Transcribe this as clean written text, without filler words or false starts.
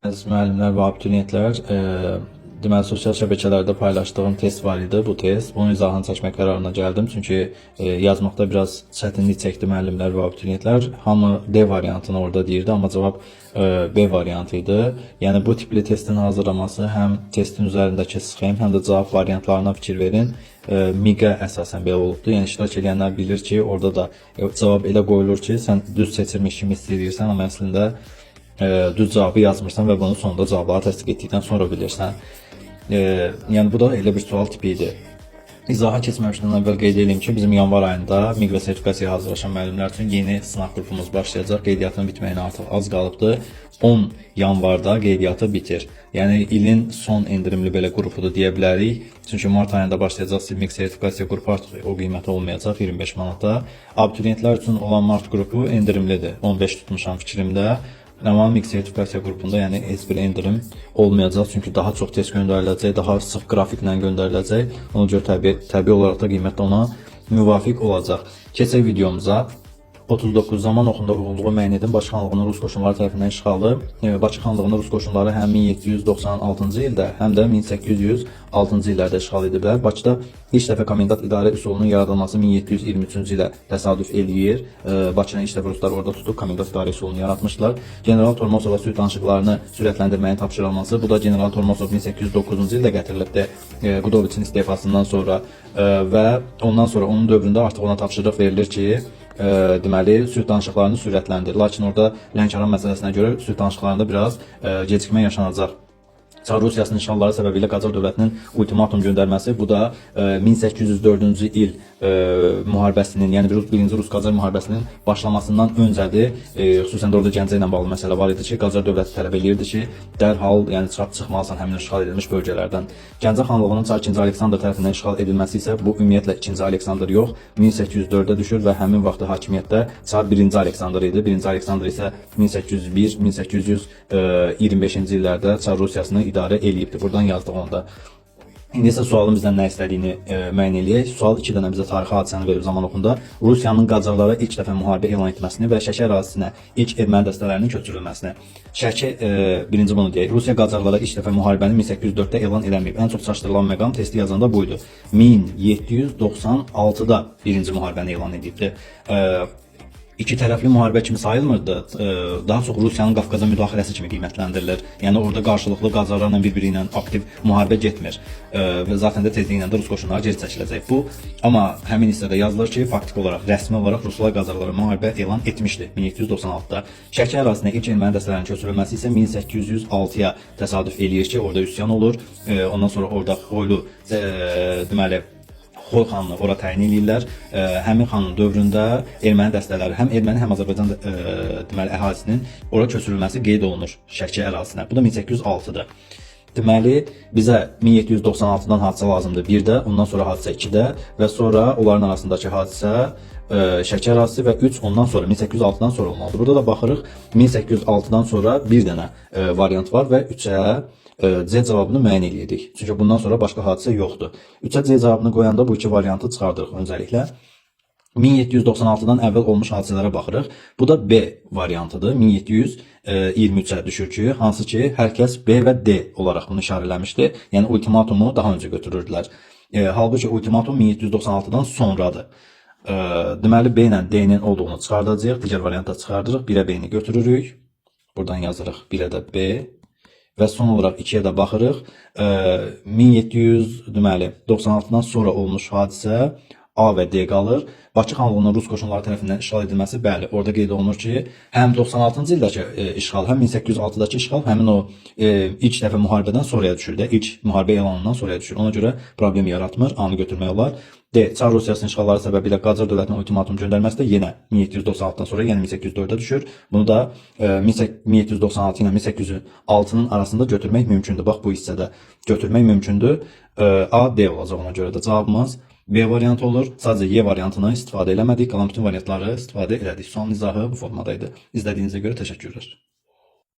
Əziz müəllimlər və abituriyentlər, deməli sosial şəbəkələrdə paylaşdığım test var idi, bu test. Bunun izahını çəkmək qərarına gəldim, çünki yazmaqda biraz çətinlik çəkdi müəllimlər və abituriyentlər. Hamı D variantını orada deyirdi, amma cavab B variantı idi. Yəni bu tipli testin hazırlaması həm testin üzərindəki sxem, həm də cavab variantlarına fikir verin. MİQə əsasən belə olubdur. Yəni iştirak edənlər bilir ki, orada da cavab elə qoyulur ki, sən düz seçilmiş kimi istəyirsən, amma əslində düz cavabı yazmırsan və bunu sonunda cavabları təsdiq etdikdən sonra bilirsən. Yəni bu da elə bir sual tipi idi. İzaha keçməmişdən əvvəl qeyd edeyim ki, bizim yanvar ayında MİQ və sertifikasiyaya hazırlaşan müəllimlər üçün yeni sınaq qrupumuz başlayacaq. Qeydiyyatın bitməyinə artıq az qalıbdır. 10 yanvarda qeydiyyatı bitir. Yəni ilin son endirimli belə qrupudur deyə bilərik. Çünki mart ayında başlayacaq MİQ sertifikasiya qrupu artıq o qiyməti olmayacaq 25 manata. Abituriyentlər üçün olan mart qrupu endirimlidir. 15 tutmuşam fikrimdə. Amma MİQ sertifikasiya qrupunda yəni heç bir endirim olmayacaq, çünki daha çox test göndəriləcək, daha sıx qrafiklə göndəriləcək. Ona görə təbii olaraq da qiymət də ona müvafiq olacaq. Keçək videomuza. 39 zaman oxunda uyğunluğu müəyyən edin. Bakı xanlığının Rus qoşunları tərəfindən işğalı. Bakı xanlığının Rus qoşunları həm 1796-cı ildə, həm də 1806-cı illərdə işğal ediblər. Bakıda ilk dəfə komendant idarə üsulunun yaradılması 1723-cü ilə təsadüf eləyir. Bakının ilk dəfə ruslar orada tutub komendant idarə üsulunu yaratmışlar. General Tormosova sülh danışıqlarını sürətləndirməyin tapşırılması. Bu da General Tormosov 1809-cu ildə gətirilibdi Qudoviçin istefasından sonra və ondan sonra onun dövründə artıq ona tapşırıq verilir ki, deməli sülh danışıqlarını sürətləndir. Lakin orada Lənkəran məsələsinə görə sülh danışıqlarında biraz gecikmə yaşanacaq. Çar Rusiyasının işğalları səbəbilə Qacar dövlətinin ultimatum göndərməsi, bu da 1804-cü il müharibəsinin, yəni birinci Rus-Qacar müharibəsinin başlamasından öncədir. Xüsusən də orada Gəncə ilə bağlı məsələ var idi ki, Qacar dövləti tələb edirdi ki, dərhal yəni çıxmalısan həmin işğal edilmiş bölgələrdən. Gəncə xanlığının Çar 2-ci Aleksandr tərəfindən işğal edilməsi isə bu ümumiyyətlə 2-ci Aleksandr yox, 1804-də düşür və həmin vaxtı hakimiyyətdə Çar 1-ci Aleksandr idi. 1-ci Aleksandr isə 1801-1825-ci illərdə Çar Rusiyasını idarə eləyibdir. Buradan yazdıq onda. İndi isə sualın bizdən nə istədiyini müəyyən eləyək. Sual 2 dənə bizə tarixi hadisəni verir zaman oxunda. Rusiyanın Qacarlara ilk dəfə müharibə elan etməsini və Şəki ərazisinə ilk erməni dəstələrinin köçürülməsini. Şəki, birinci bunu deyək. Rusiya Qacarlara ilk dəfə müharibəni 1804-də elan eləməyib. Ən çox çaşdırılan məqam testi yazanda buydu. 1796-da birinci müharibəni elan edibdi. İki tərəfli müharibə kimi sayılmırdı. Daha çox Rusiyanın Qafqaza müdaxiləsi kimi qiymətləndirilir. Yəni orada qarşılıqlı Qacarlarla bir-biri ilə aktiv müharibə getmir. Və zaten də tezliklə də Rus qoşunları geri çəkiləcək bu. Amma həmin hissədə yazılır ki, faktiki olaraq, rəsmi olaraq Ruslar Qacarlara müharibə elan etmişdi 1796-da. Şəki ərazisinə ilk erməni dəstələrinin köçürülməsi isə 1806-ya təsadüf eləyir ki, orada üsyan olur. Ondan sonra orada Xoylu, deməli Xoy xanını ora təyin edirlər. Həmin xanın dövründə erməni dəstələri, həm erməni, həm Azərbaycan deməli əhalisinin ora köçürülməsi qeyd olunur Şəki ərazisinə. Bu da 1806-dır. Deməli bizə 1796-dan hadisə lazımdır 1-də, ondan sonra hadisə 2-də və sonra onların arasındakı hadisə Şəki ərazisi və 3 ondan sonra 1806-dan sonra olmalıdır. Burada da baxırıq 1806-dan sonra bir dənə variant var və 3-ə C cavabını müəyyən edirik. Çünki bundan sonra başqa hadisə yoxdur. 3-ə C cavabını qoyanda bu iki variantı çıxardırıq öncəliklə. 1796-dan əvvəl olmuş hadisələrə baxırıq. Bu da B variantıdır. 1723-ə düşür ki, hansı ki, hər kəs B və D olaraq bunu işarələmişdi. Yəni ultimatumu daha öncə götürürdülər. Halbuki ultimatum 1796-dan sonradır. Deməli B ilə D-nin olduğunu çıxardacağıq. Digər variantda çıxardırıq. 1-ə B-ni götürürük. Buradan yazırıq. 1-ə də B. Və son olaraq 2-yə də baxırıq. 1796-dan sonra olmuş hadisə A və D qalır. Bakı xanlığının Rus qoşunları tərəfindən işğal edilməsi, bəli, orada qeyd olunur ki, həm 96-cı ildəki işğal, həm 1806-dakı işğal həmin o ilk dəfə müharibədən sonraya düşür də, ilk müharibə elanından sonraya düşür. Ona görə problem yaratmır, anı götürmək olar. D. Çar Rusiyasının işğalları səbəbilə Qacar dövlətinə ultimatum göndərməsi də yenə 1796-dan sonra, yəni 1804-də düşür. Bunu da 1796 ilə 1806-nın arasında götürmək mümkündür. Bax, bu hissədə götürmək mümkündür. A, D olacaq ona görə də cavabımız. B variantı olur. Sadəcə Y variantını istifadə eləmədik. Qalan bütün variantları istifadə elədik. Son izahı bu formadaydı. İzlədiyinizə görə təşəkkürlər.